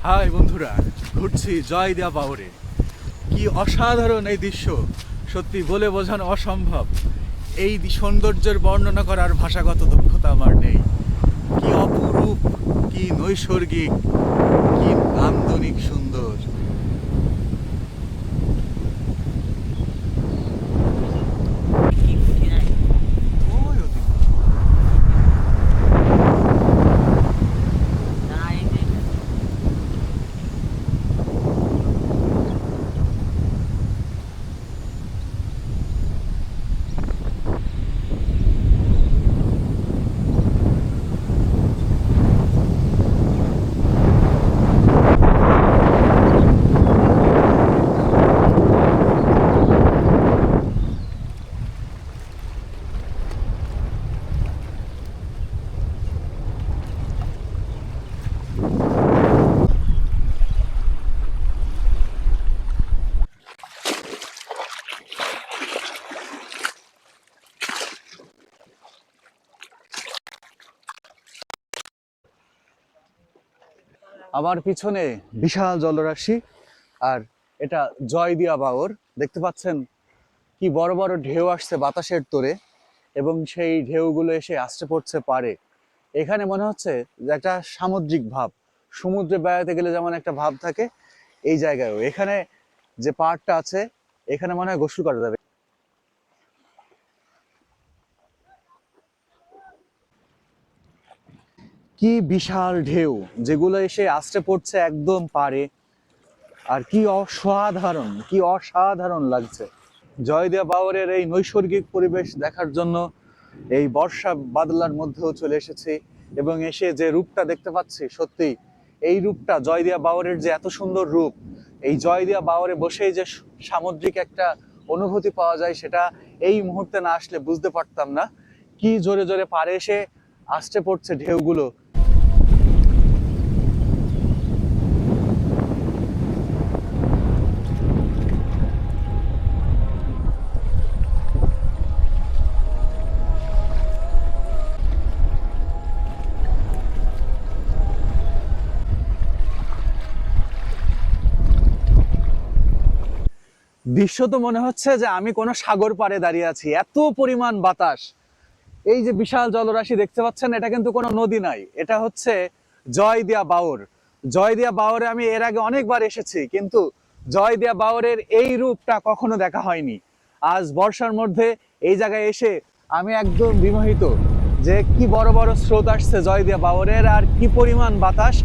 High বন্ধুরা, ঘুরছি জয়দেয়া বাউরে। কি অসাধারণ এই দৃশ্য, সত্যি বলে বোঝানো অসম্ভব। এই সৌন্দর্যের বর্ণনা করার ভাষাগত দক্ষতা আমার নেই। কি অপরূপ, কি নৈসর্গিক, কি নান্দনিক সুন্দর। ওই ওদিকে। আমার পিছনে বিশাল জলরাশি, আর এটা জয়দিয়া বাওর। দেখতে পাচ্ছেন কি বড় বড় ঢেউ আসছে বাতাসের তোড়ে, এবং সেই ঢেউগুলো এসে আসতে পড়ছে পারে। এখানে মনে হচ্ছে যে একটা সামুদ্রিক ভাব, সমুদ্রে বেড়াতে গেলে যেমন একটা ভাব থাকে, এই জায়গায়ও এখানে যে পাড়টা আছে, এখানে মনে হয় গোসল করা যাবে। কি বিশাল ঢেউ, যেগুলো এসে আসতে পড়ছে একদম পারে। আর কি অসাধারণ, কি অসাধারণ লাগছে। জয়দেয়া বাওরের এই নৈসর্গিক পরিবেশ দেখার জন্য এই বর্ষা বাদলার মধ্যেও চলে এসেছি, এবং এসে যে রূপটা দেখতে পাচ্ছি, সত্যি এই রূপটা, জয়দিয়া বাওরের যে এত সুন্দর রূপ, এই জয়দিয়া বাওরে বসেই যে সামুদ্রিক একটা অনুভূতি পাওয়া যায়, সেটা এই মুহূর্তে না আসলে বুঝতে পারতাম না। কি জোরে জোরে পাড়ে এসে আসতে পড়ছে ঢেউগুলো। দৃশ্য তো মনে হচ্ছে যে আমি কোনো সাগর পাড়ে দাঁড়িয়ে আছি, এত পরিমাণ বাতাস। এই যে বিশাল জলরাশি দেখতে পাচ্ছেন, এটা কিন্তু কোনো নদী নাই, এটা হচ্ছে জয়দিয়া বাওর। জয়দিয়া বাওরে আমি এর আগে অনেকবার এসেছি, কিন্তু জয়দিয়া বাওরের এই রূপটা কখনো দেখা হয়নি। আজ বর্ষার মধ্যে এই জায়গায় এসে আমি একদম বিমোহিত, যে কি বড় বড় স্রোত আসছে জয়দিয়া বাওরের, আর কি পরিমাণ বাতাস।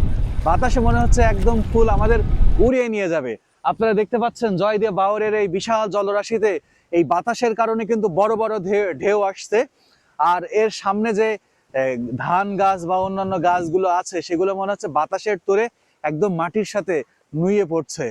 বাতাসে মনে হচ্ছে একদম ফুল আমাদের উড়িয়ে নিয়ে যাবে। আপনারা দেখতে পাচ্ছেন জয়দিয়া বাওরের এই বিশাল জলরাশিতে এই বাতাসের কারণে কিন্তু বড় বড় ঢেউ আসছে। আর এর সামনে যে ধান গাছ বা অন্যান্য গাছগুলো আছে, সেগুলো মনে হচ্ছে বাতাসের তোড়ে একদম মাটির সাথে নুয়ে পড়ছে।